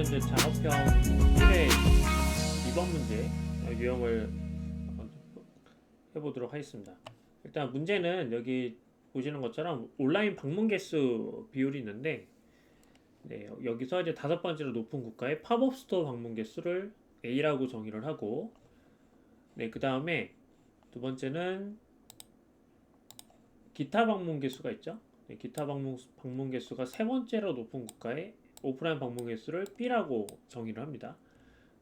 이제 작업형 1회 2번 문제 유형을 해보도록 하겠습니다. 일단 문제는 여기 보시는 것처럼 온라인 방문 개수 비율이 있는데, 네, 여기서 이제 다섯 번째로 높은 국가의 팝업 스토어 방문 개수를 A라고 정의를 하고, 네, 그 다음에 두 번째는 기타 방문 개수가 있죠. 네, 기타 방문 개수가 세 번째로 높은 국가의 오프라인 방문 개수를 B라고 정의를 합니다.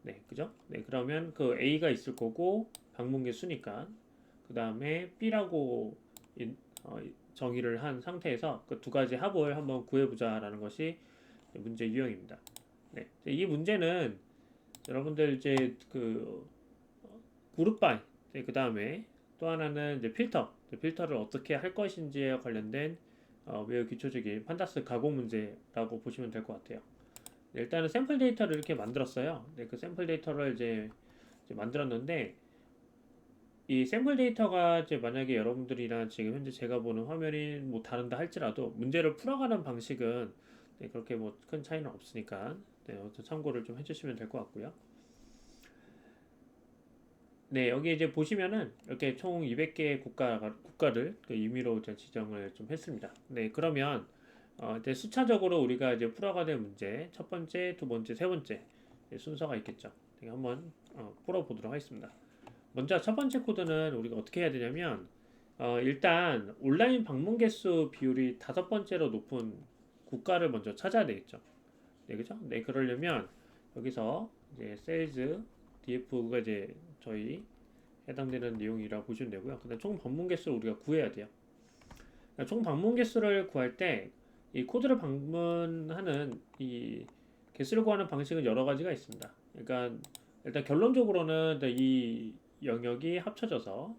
네, 그죠? 네, 그러면 그 A가 있을 거고 방문 개수니까 그 다음에 B라고 정의를 한 상태에서 그 두 가지 합을 한번 구해보자라는 것이 문제 유형입니다. 네, 이 문제는 여러분들 이제 그 그룹 바이, 그 다음에 또 하나는 이제 필터를 어떻게 할 것인지에 관련된 매우 기초적인 판다스 가공 문제라고 보시면 될 것 같아요. 네, 일단은 샘플 데이터를 이렇게 만들었어요. 네, 그 샘플 데이터를 이제 만들었는데, 이 샘플 데이터가 이제 만약에 여러분들이랑 지금 현재 제가 보는 화면이 뭐 다른다 할지라도 문제를 풀어가는 방식은 네, 그렇게 뭐 큰 차이는 없으니까 네, 참고를 좀 해주시면 될 것 같고요. 네, 여기 이제 보시면은 이렇게 총 200개의 국가를 그 임의로 이제 지정을 좀 했습니다. 네, 그러면 이제 수차적으로 우리가 이제 풀어가는 문제 첫 번째, 두 번째, 세 번째 순서가 있겠죠. 네, 한번 풀어보도록 하겠습니다. 먼저 첫 번째 코드는 우리가 어떻게 해야 되냐면 일단 온라인 방문 개수 비율이 다섯 번째로 높은 국가를 먼저 찾아야 되겠죠. 네, 그죠? 네, 그러려면 여기서 이제 sales df가 이제 저희 해당되는 내용이라고 보시면 되고요. 근데 총 방문 개수를 우리가 구해야 돼요. 그러니까 총 방문 개수를 구할 때 이 코드를 방문하는 이 개수를 구하는 방식은 여러 가지가 있습니다. 그러니까 일단 결론적으로는 이 영역이 합쳐져서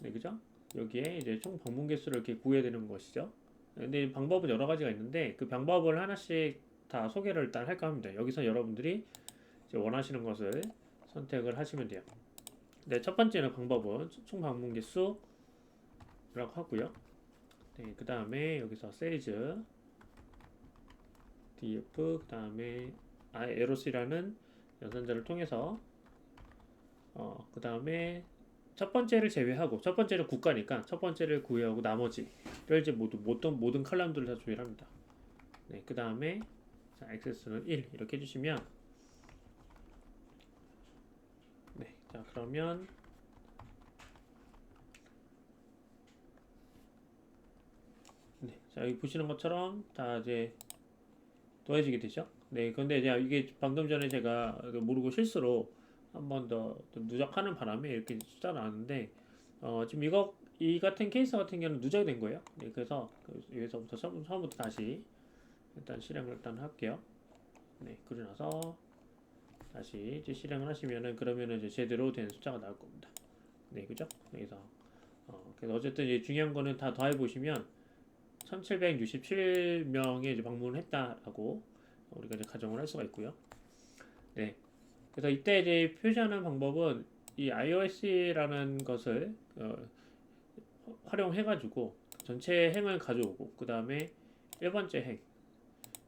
네, 그죠? 여기에 이제 총 방문 개수를 이렇게 구해야 되는 것이죠. 근데 방법은 여러 가지가 있는데 그 방법을 하나씩 다 소개를 일단 할까 합니다. 여기서 여러분들이 이제 원하시는 것을 선택을 하시면 돼요. 네, 첫 번째는 방법은 총 방문 개수라고 하고요. 네, 그 다음에 여기서 세리즈 df 그 다음에 에로스라는 연산자를 통해서 그 다음에 첫 번째를 제외하고 첫 번째는 국가니까 첫 번째를 구해하고 나머지를 이제 모든 칼럼들을 다 조율합니다. 네, 그 다음에 액세스는 1 이렇게 해주시면 네, 자 그러면 네, 자 여기 보시는 것처럼 다 이제 더해지게 되죠. 네, 근데 이제 이게 방금 전에 제가 모르고 실수로 한 번 더 누적하는 바람에 이렇게 숫자가 나왔는데 지금 이 같은 케이스 같은 경우는 누적이 된 거예요. 네, 그래서 여기서부터 처음부터 다시 일단 실행을 일단 할게요. 네, 그러고 나서 다시 이제 실행을 하시면은 그러면은 이제 제대로 된 숫자가 나올 겁니다. 네, 그죠? 그래서 그래서 어쨌든 이제 중요한 거는 다 더해 보시면 1767명이 이제 방문을 했다라고 우리가 이제 가정을 할 수가 있고요. 네. 그래서 이때 이제 표시하는 방법은 이 iOS라는 것을 활용해가지고 전체 행을 가져오고 그 다음에 1번째 행,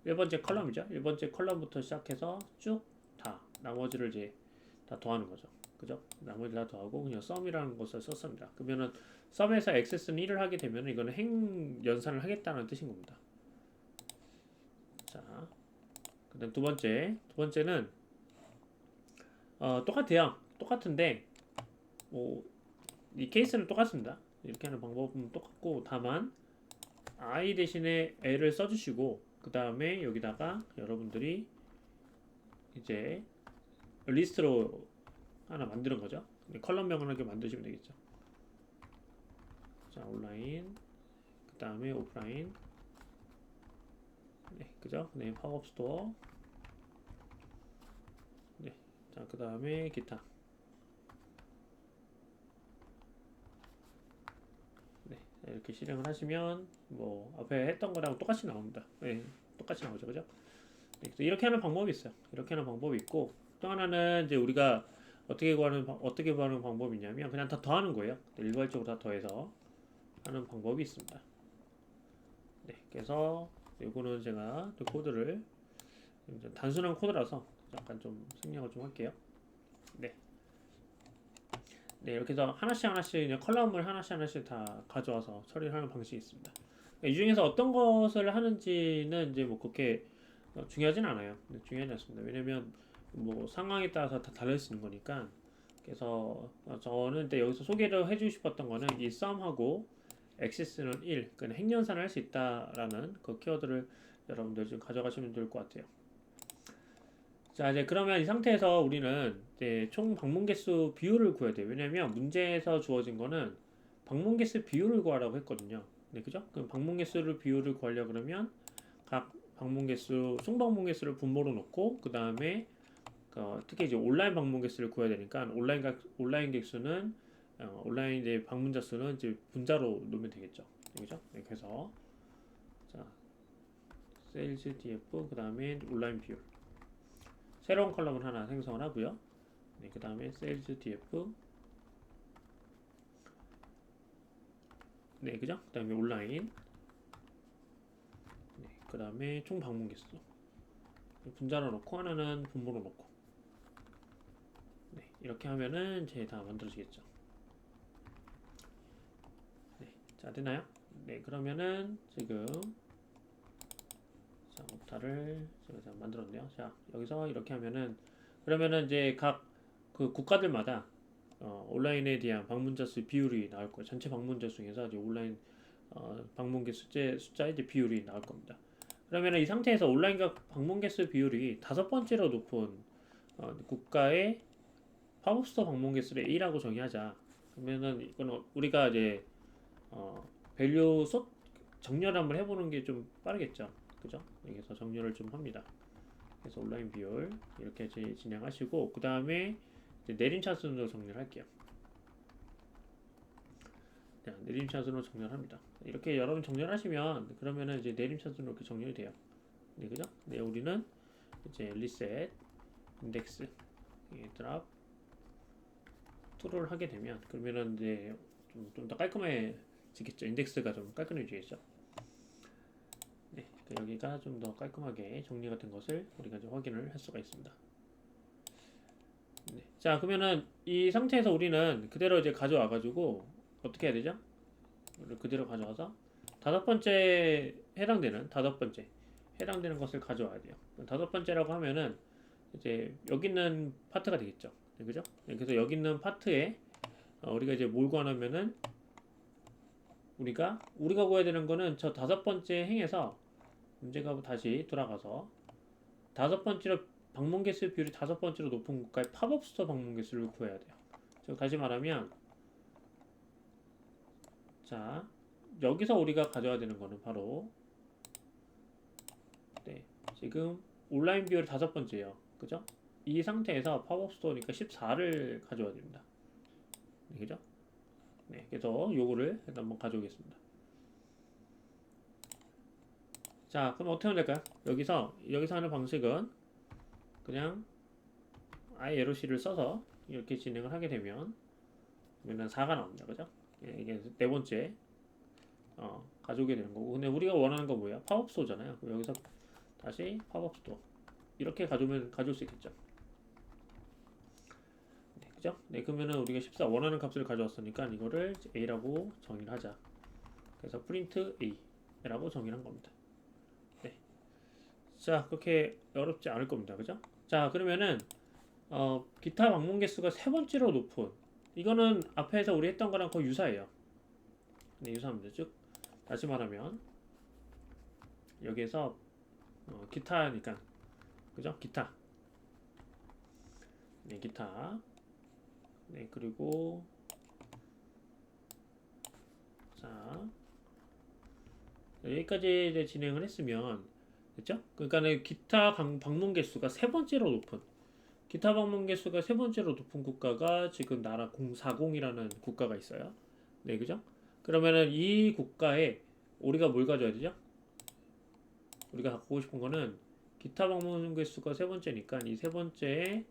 1번째 컬럼이죠. 1번째 컬럼부터 시작해서 쭉 다 나머지를 이제 다 더하는 거죠. 그죠? 나머지 다 더하고 그냥 썸이라는 것을 썼습니다. 그러면은 썸에서 액세스는 1을 하게 되면 이거는 행 연산을 하겠다는 뜻인 겁니다. 자, 그다음 두 번째는 똑같아요. 똑같은데 뭐 이 케이스는 똑같습니다. 이렇게 하는 방법은 똑같고 다만 I 대신에 L을 써주시고 그 다음에 여기다가 여러분들이 이제 리스트로 하나 만드는 거죠. 컬럼명을 하게 만드시면 되겠죠. 자, 온라인, 그 다음에 오프라인, 네, 그죠? 네, 팝업 스토어, 네, 자, 그 다음에 기타, 네, 이렇게 실행을 하시면 뭐 앞에 했던 거랑 똑같이 나옵니다. 네, 똑같이 나오죠, 그죠? 네, 이렇게 하는 방법이 있어요. 이렇게 하는 방법이 있고 또 하나는 이제 우리가 어떻게 구하는 방법이냐면 그냥 다 더하는 거예요. 일괄적으로 다 더해서 하는 방법이 있습니다. 네, 그래서 이거는 제가 또 코드를 이제 단순한 코드라서 약간 좀 생략을 좀 할게요. 네. 네, 이렇게 해서 하나씩 그냥 컬럼을 하나씩 다 가져와서 처리를 하는 방식이 있습니다. 이 중에서 어떤 것을 하는지는 이제 뭐 그렇게 중요하진 않아요. 중요하지 않습니다. 왜냐면 뭐 상황에 따라서 다 다를 수 있는 거니까. 그래서 저는 근데 여기서 소개를 해주고 싶었던 거는 이 sum하고 access는 1, 그러니까 핵연산을 할 수 있다라는 그 키워드를 여러분들 좀 가져가시면 좋을 것 같아요. 자, 이제 그러면 이 상태에서 우리는 이제 총 방문 개수 비율을 구해야 돼요. 왜냐면 문제에서 주어진 거는 방문 개수 비율을 구하라고 했거든요. 네, 그죠? 그럼 방문 개수를 비율을 구하려 그러면 각 방문 개수, 총 방문 개수를 분모로 놓고 그 다음에 특히 이제 온라인 방문 개수를 구해야 되니까 온라인 개수는 온라인 이제 방문자 수는 이제 분자로 놓으면 되겠죠. 네, 그죠? 네, 그래서 자, 세일즈 DF 그 다음에 온라인 비율. 새로운 컬럼을 하나 생성을 하고요. 네, 그 다음에 sales df 네, 그죠? 그 다음에 온라인 네, 그 다음에 총 방문 개수 분자로 놓고 하나는 분모로 놓고 네, 이렇게 하면은 이제 다 만들어지겠죠. 네, 자, 됐나요? 네, 그러면은 지금 자, 옵타를 제가 만들었네요. 자, 여기서 이렇게 하면은 그러면은 이제 각 그 국가들마다 온라인에 대한 방문자 수 비율이 나올 거예요. 전체 방문자 중에서 이제 온라인 방문 개 숫자의 이제 비율이 나올 겁니다. 그러면 이 상태에서 온라인 방문 개수 비율이 다섯 번째로 높은 국가의 팝업스토어 방문 개수를 A라고 정의하자. 그러면은 이건 우리가 이제 밸류 정렬 한번 해보는 게 좀 빠르겠죠. 그죠? 여기서 정렬을 좀 합니다. 그래서 온라인 비율 이렇게 진행하시고 그 다음에 내림차순으로 정렬할게요. 자, 내림차순으로 정렬합니다. 이렇게 여러분 정렬하시면 그러면은 이제 내림차순으로 이렇게 정렬이 돼요. 네, 그죠? 네, 우리는 이제 리셋 인덱스 드랍 툴을 하게 되면 그러면은 이제 좀 더 깔끔해지겠죠. 인덱스가 좀 깔끔해지겠죠. 네, 여기가 좀 더 깔끔하게 정리가 된 것을 우리가 이제 확인을 할 수가 있습니다. 네. 자, 그러면은 이 상태에서 우리는 그대로 이제 가져와가지고 어떻게 해야 되죠? 그대로 가져와서 다섯 번째 해당되는 것을 가져와야 돼요. 다섯 번째라고 하면은 이제 여기 있는 파트가 되겠죠. 네, 그죠? 네, 그래서 여기 있는 파트에 우리가 이제 뭘 구하냐면은 우리가 구해야 되는 거는 저 다섯 번째 행에서 문제가 다시 돌아가서 다섯 번째로 방문 개수 비율이 다섯 번째로 높은 국가의 팝업 스토어 방문 개수를 구해야 돼요. 즉 다시 말하면 자, 여기서 우리가 가져야 되는 거는 바로 네, 지금 온라인 비율이 다섯 번째예요. 그죠? 이 상태에서 팝업 스토어니까 14를 가져야 됩니다. 네, 그죠? 네, 그래서 요거를 일단 한번 가져오겠습니다. 자, 그럼 어떻게 하면 될까요? 여기서 하는 방식은 그냥 ILOC를 써서 이렇게 진행을 하게 되면 그러면 4가 나옵니다. 그죠? 예, 이게 네 번째 가져오게 되는 거고 근데 우리가 원하는 건 뭐예요? 팝업 스토어잖아요. 그럼 여기서 다시 팝업 스토어 이렇게 가져올 수 있겠죠. 네, 그죠? 네, 그러면은 우리가 14 원하는 값을 가져왔으니까 이거를 A라고 정의를 하자. 그래서 프린트 A라고 정의를 한 겁니다. 네. 자, 그렇게 어렵지 않을 겁니다. 그죠? 자, 그러면은 기타 방문 개수가 세 번째로 높은 이거는 앞에서 우리 했던 거랑 거의 유사해요. 네, 유사합니다. 즉 다시 말하면 여기에서 기타니까 그죠? 기타 네, 기타 네, 그리고 자 여기까지 이제 진행을 했으면 됐죠? 그러니까는 기타 방문 개수가 세 번째로 높은 기타 방문 개수가 세 번째로 높은 국가가 지금 나라 040이라는 국가가 있어요. 네, 그죠? 그러면은 이 국가에 우리가 뭘 가져야 되죠? 우리가 갖고 싶은 거는 기타 방문 개수가 세 번째니까 이 세 번째에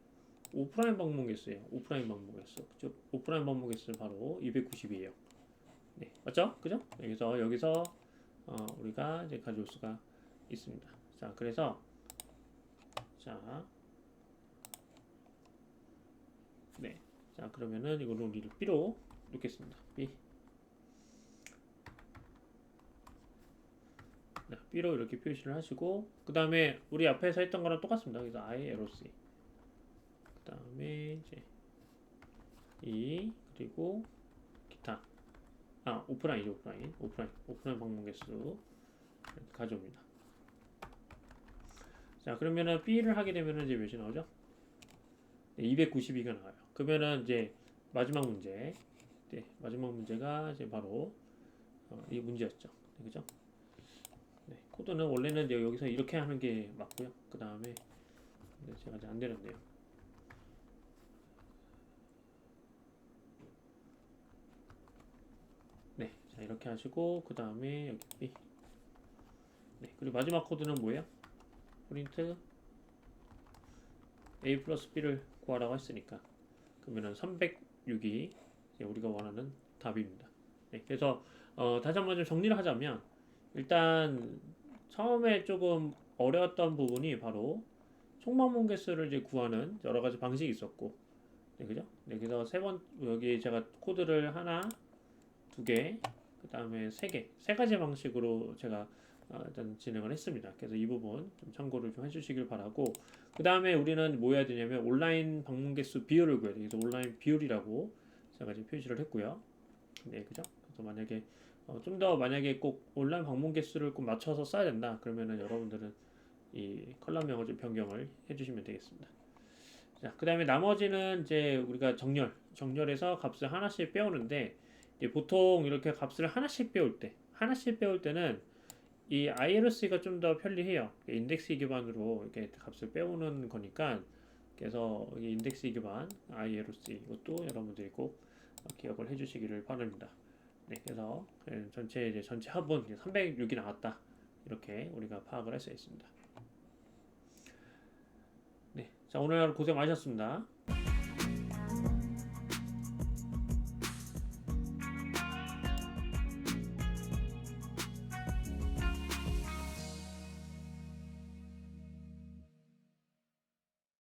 오프라인 방문 개수예요. 오프라인 방문 개수. 즉 오프라인 방문 개수는 바로 290이에요. 네, 맞죠? 그죠? 여기서 우리가 이제 가져올 수가 있습니다. 자, 그래서 자, 네. 자, 그러면은 이거는 우리를 B로 놓겠습니다. B. 네, B로 이렇게 표시를 하시고, 그 다음에 우리 앞에서 했던 거랑 똑같습니다. 그래서 I, 에로 C. 그 다음에 이제 E, 그리고 기타. 오프라인이죠, 오프라인. 오프라인 방문 개수. 이렇게 가져옵니다. 자, 그러면은 B를 하게 되면은 이제 몇이 나오죠? 네, 292가 나와요. 그러면은 이제 마지막 문제. 네, 마지막 문제가 이제 바로 이 문제였죠. 네, 그죠? 네, 코드는 원래는 이제 여기서 이렇게 하는 게 맞고요. 그 다음에 제가 이제 안 되는데요. 네, 자 이렇게 하시고 그 다음에 여기 B. 네, 그리고 마지막 코드는 뭐예요? 프린트 A 플러스 B를 구하라고 했으니까 그러면은 306이 우리가 원하는 답입니다. 네, 그래서 다시 한번 좀 정리를 하자면 일단 처음에 조금 어려웠던 부분이 바로 총방문 개수를 이제 구하는 여러 가지 방식이 있었고, 네, 그죠? 네, 그래서 여기 제가 코드를 하나, 두 개, 그 다음에 세 가지 방식으로 제가 일단 진행을 했습니다. 그래서 이 부분 좀 참고를 좀 해주시길 바라고, 그 다음에 우리는 뭐 해야 되냐면 온라인 방문 개수 비율을 구해야 돼요. 그래서 온라인 비율이라고 제가 지금 표시를 했고요. 네, 그죠? 그래서 만약에 좀 더 만약에 꼭 온라인 방문 개수를 꼭 맞춰서 써야 된다. 그러면은 여러분들은 이 컬럼명을 좀 변경을 해주시면 되겠습니다. 자, 그 다음에 나머지는 이제 우리가 정렬해서 값을 하나씩 빼오는데 보통 이렇게 값을 하나씩 빼올 때는 이 ILC가 좀 더 편리해요. 인덱스 기반으로 이렇게 값을 빼오는 거니까 그래서 이 인덱스 기반 ILC 이것도 여러분들이 꼭 기억을 해주시기를 바랍니다. 네, 그래서 전체 합은 306이 나왔다. 이렇게 우리가 파악을 할 수 있습니다. 네, 자 오늘 하루 고생 많으셨습니다.